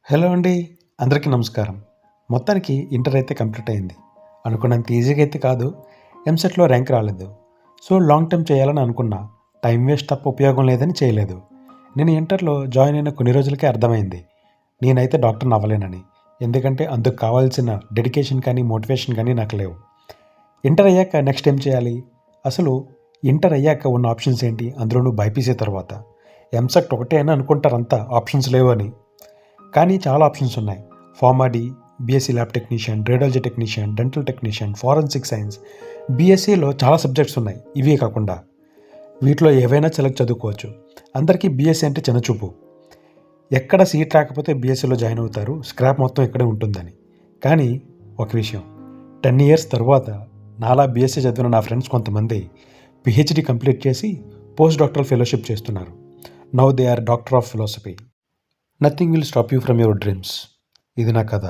Hello అండి. అందరికీ నమస్కారం. మొత్తానికి ఇంటర్ అయితే కంప్లీట్ అయింది. అనుకున్నంత ఈజీగా అయితే కాదు. ఎంసెట్‌లో ర్యాంక్ రాలేదు. సో, లాంగ్ టర్మ్ చేయాలని అనుకున్నా. టైం వేస్ట్ తప్ప ఉపయోగం లేదని చేయలేదు. నేను ఇంటర్‌లో జాయిన్ అయిన కొన్ని రోజులకే అర్థమైంది. నేనైతే డాక్టర్‌ని అవ్వలేనని. ఎందుకంటే అందుకు కావాల్సిన డెడికేషన్ కానీ, మోటివేషన్ కానీ నాకు లేవు. ఇంటర్ అయ్యాక నెక్స్ట్ ఏం చేయాలి? అసలు ఇంటర్ అయ్యాక ఉన్న ఆప్షన్స్ ఏంటి? అందులోనూ బైపీసీ తర్వాత. ఎంసెట్ ఒకటే అని అనుకుంటారంతా ఆప్షన్స్ లేవని. కానీ చాలా ఆప్షన్స్ ఉన్నాయి. Pharma D, BSc lab technician, radiology technician, dental technician, forensic science. బీఎస్సీలో చాలా సబ్జెక్ట్స్ ఉన్నాయి. ఇవే కాకుండా వీటిలో ఏవైనా చదువుకోవచ్చు. అందరికీ బీఎస్సీ అంటే చిన్నచూపు. ఎక్కడ సీట్ రాకపోతే బీఎస్సీలో జాయిన్ అవుతారు. స్క్రాప్ మొత్తం ఇక్కడే ఉంటుందని. కానీ ఒక విషయం, 10 ఇయర్స్ తర్వాత నాలా బీఎస్సీ చదివిన నా ఫ్రెండ్స్ కొంతమంది పీహెచ్డీ కంప్లీట్ చేసి పోస్ట్ డాక్టరల్ ఫెలోషిప్ చేస్తున్నారు. Now they are doctor of philosophy. Nothing will stop you from your dreams. ఇది నా కథ.